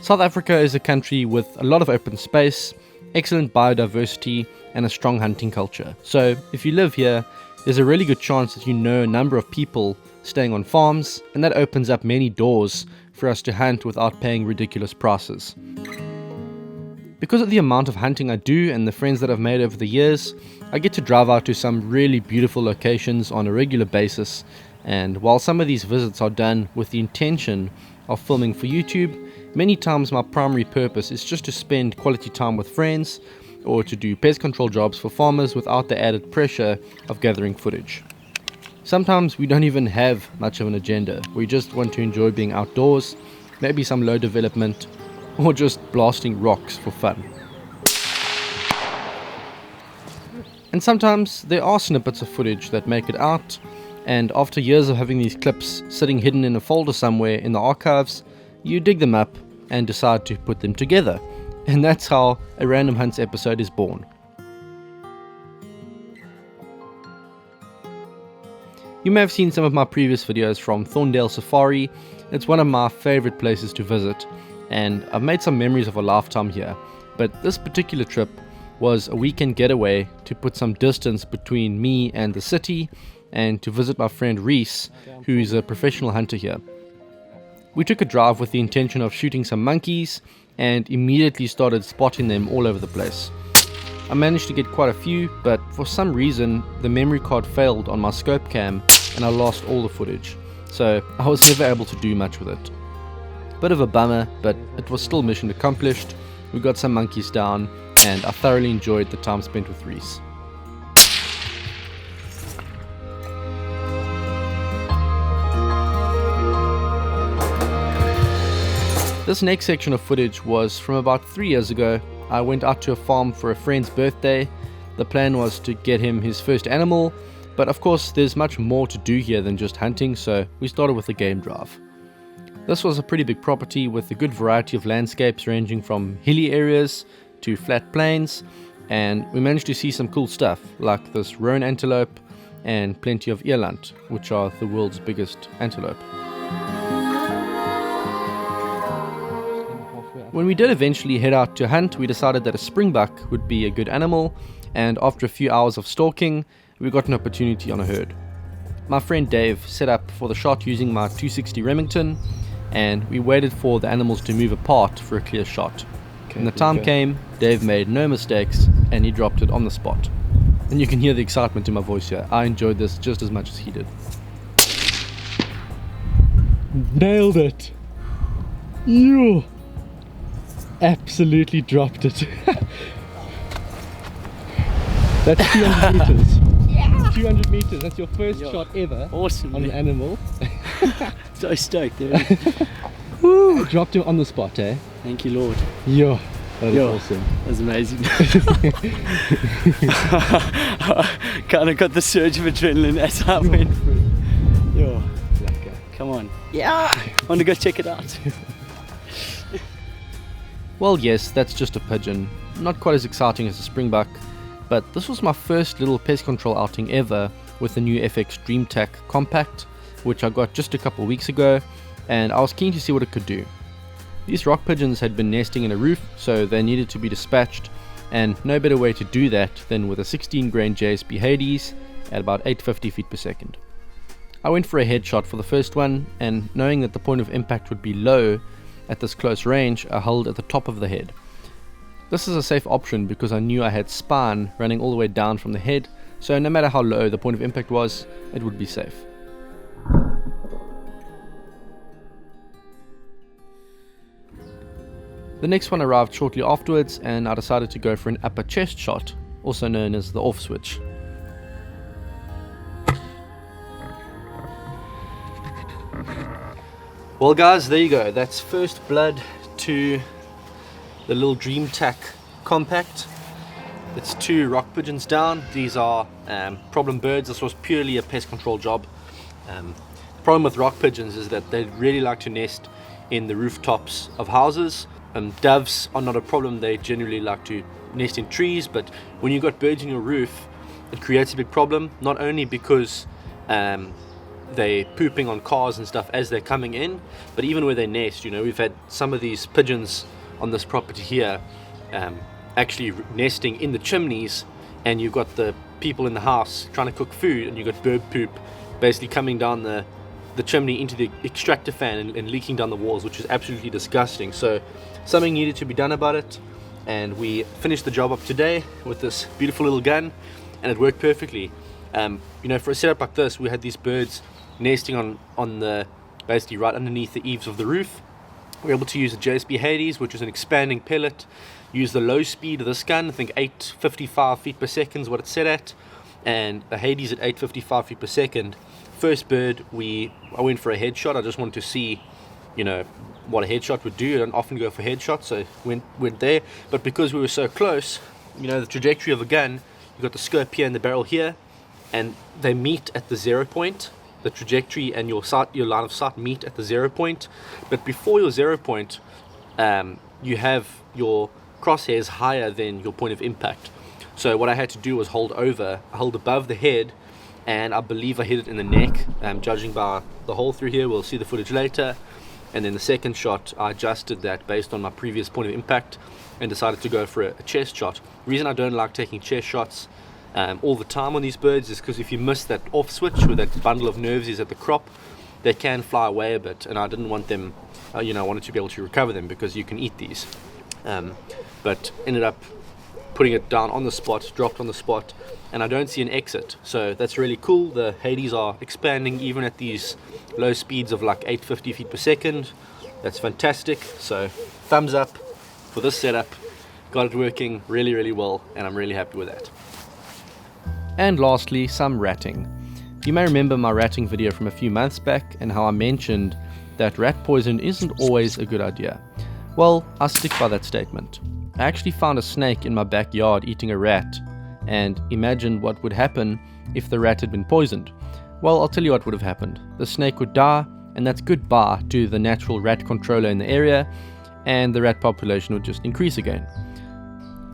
South Africa is a country with a lot of open space, excellent biodiversity, and a strong hunting culture. So if you live here, there's a really good chance that you know a number of people staying on farms, and that opens up many doors for us to hunt without paying ridiculous prices. Because of the amount of hunting I do and the friends that I've made over the years, I get to drive out to some really beautiful locations on a regular basis, and while some of these visits are done with the intention of filming for YouTube, many times my primary purpose is just to spend quality time with friends or to do pest control jobs for farmers without the added pressure of gathering footage. Sometimes we don't even have much of an agenda. We just want to enjoy being outdoors, maybe some low development, or just blasting rocks for fun. And sometimes there are snippets of footage that make it out, and after years of having these clips sitting hidden in a folder somewhere in the archives, you dig them up and decide to put them together. And that's how a Random Hunts episode is born. You may have seen some of my previous videos from Thorndale Safari. It's one of my favorite places to visit, and I've made some memories of a lifetime here. But this particular trip was a weekend getaway to put some distance between me and the city, and to visit my friend Reese, who's a professional hunter here. We took a drive with the intention of shooting some monkeys, and immediately started spotting them all over the place. I managed to get quite a few, but for some reason the memory card failed on my scope cam and I lost all the footage, so I was never able to do much with it. Bit of a bummer, but it was still mission accomplished. We got some monkeys down, and I thoroughly enjoyed the time spent with Reese. This next section of footage was from about 3 years ago. I went out to a farm for a friend's birthday. The plan was to get him his first animal, but of course there's much more to do here than just hunting, so we started with a game drive. This was a pretty big property with a good variety of landscapes ranging from hilly areas to flat plains, and we managed to see some cool stuff like this roan antelope and plenty of eland, which are the world's biggest antelope. When we did eventually head out to hunt, we decided that a springbok would be a good animal, and after a few hours of stalking, we got an opportunity on a herd. My friend Dave set up for the shot using my 260 Remington, and we waited for the animals to move apart for a clear shot. When the time came, Dave made no mistakes, and he dropped it on the spot. And you can hear the excitement in my voice here. I enjoyed this just as much as he did. Nailed it! You absolutely dropped it. That's 200 meters. Yeah. 200 meters. That's your first shot ever. Awesome, on an animal. So stoked. There. Woo! Dropped him on the spot, eh? Thank you, Lord. Yeah, that was awesome. That's amazing. Kind of got the surge of adrenaline as I went through. Yo, come on. Yeah, I want to go check it out. Well, yes, that's just a pigeon. Not quite as exciting as a springbok, but this was my first little pest control outing ever with the new FX Oream-Tac compact, which I got just a couple weeks ago, and I was keen to see what it could do. These rock pigeons had been nesting in a roof, so they needed to be dispatched, and no better way to do that than with a 16 grain JSP Hades at about 850 feet per second. I went for a headshot for the first one, and knowing that the point of impact would be low at this close range, I held at the top of the head. This is a safe option because I knew I had spine running all the way down from the head, so no matter how low the point of impact was, it would be safe. The next one arrived shortly afterwards, and I decided to go for an upper chest shot, also known as the off switch. Well guys, there you go. That's first blood to the little Oream-Tac compact. It's 2 rock pigeons down. These are problem birds. This was purely a pest control job. The problem with rock pigeons is that they really like to nest in the rooftops of houses. Doves are not a problem. They generally like to nest in trees, but when you've got birds in your roof, it creates a big problem, not only because they're pooping on cars and stuff as they're coming in. But even where they nest, you know, we've had some of these pigeons on this property here actually nesting in the chimneys, and you've got the people in the house trying to cook food, and you've got bird poop basically coming down the chimney into the extractor fan and leaking down the walls, which is absolutely disgusting. So something needed to be done about it, and we finished the job up today with this beautiful little gun, and it worked perfectly. You know, for a setup like this, we had these birds nesting on the basically right underneath the eaves of the roof. We're able to use the JSB Hades, which is an expanding pellet. Use the low speed of this gun, I think 855 feet per second is what it's set at, and the Hades at 855 feet per second. First bird, I went for a headshot. I just wanted to see, you know, what a headshot would do. I don't often go for headshots, so went there. But because we were so close, you know, the trajectory of a gun, you've got the scope here and the barrel here, and they meet at the 0 point. The trajectory and your line of sight meet at the 0 point. But before your 0 point, you have your crosshairs higher than your point of impact. So what I had to do was hold above the head, and I believe I hit it in the neck, judging by the hole through here. We'll see the footage later. And then the second shot, I adjusted that based on my previous point of impact and decided to go for a chest shot. The reason I don't like taking chest shots all the time on these birds is because if you miss that off switch where that bundle of nerves is at the crop, they can fly away a bit, and I didn't want them, you know, I wanted to be able to recover them because you can eat these. But ended up putting it down on the spot, dropped on the spot, and I don't see an exit. So that's really cool. The Hades are expanding even at these low speeds of like 850 feet per second. That's fantastic. So thumbs up for this setup. Got it working really, really well, and I'm really happy with that. And lastly, some ratting. You may remember my ratting video from a few months back and how I mentioned that rat poison isn't always a good idea. Well, I stick by that statement. I actually found a snake in my backyard eating a rat, and imagined what would happen if the rat had been poisoned. Well, I'll tell you what would have happened. The snake would die, and that's goodbye to the natural rat controller in the area, and the rat population would just increase again.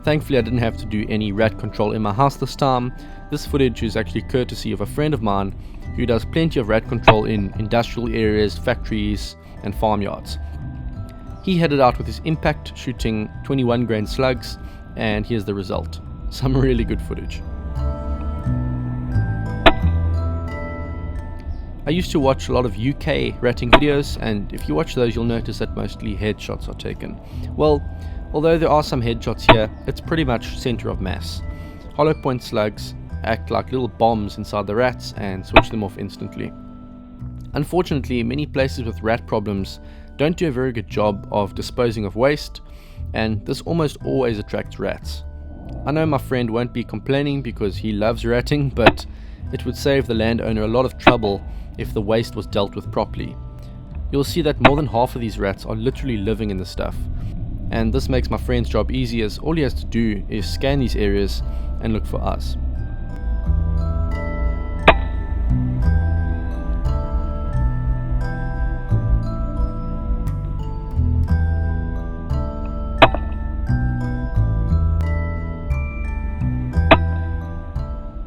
Thankfully, I didn't have to do any rat control in my house this time. This footage is actually courtesy of a friend of mine who does plenty of rat control in industrial areas, factories, and farmyards. He headed out with his impact, shooting 21 grain slugs, and here's the result. Some really good footage. I used to watch a lot of UK ratting videos, and if you watch those you'll notice that mostly headshots are taken. Well, although there are some headshots here, it's pretty much center of mass. Hollow point slugs act like little bombs inside the rats and switch them off instantly. Unfortunately, many places with rat problems don't do a very good job of disposing of waste, and this almost always attracts rats. I know my friend won't be complaining because he loves ratting, but it would save the landowner a lot of trouble if the waste was dealt with properly. You'll see that more than half of these rats are literally living in the stuff, and this makes my friend's job easy as all he has to do is scan these areas and look for us.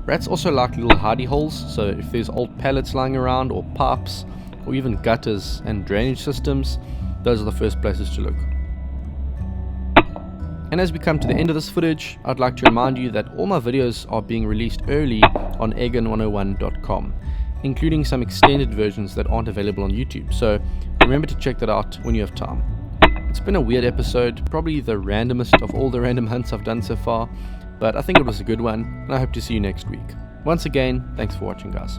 Rats also like little hidey holes, so if there's old pallets lying around, or pipes, or even gutters and drainage systems, those are the first places to look. And as we come to the end of this footage, I'd like to remind you that all my videos are being released early on egan101.com, including some extended versions that aren't available on YouTube, so remember to check that out when you have time. It's been a weird episode, probably the randomest of all the random hunts I've done so far, but I think it was a good one, and I hope to see you next week. Once again, thanks for watching, guys.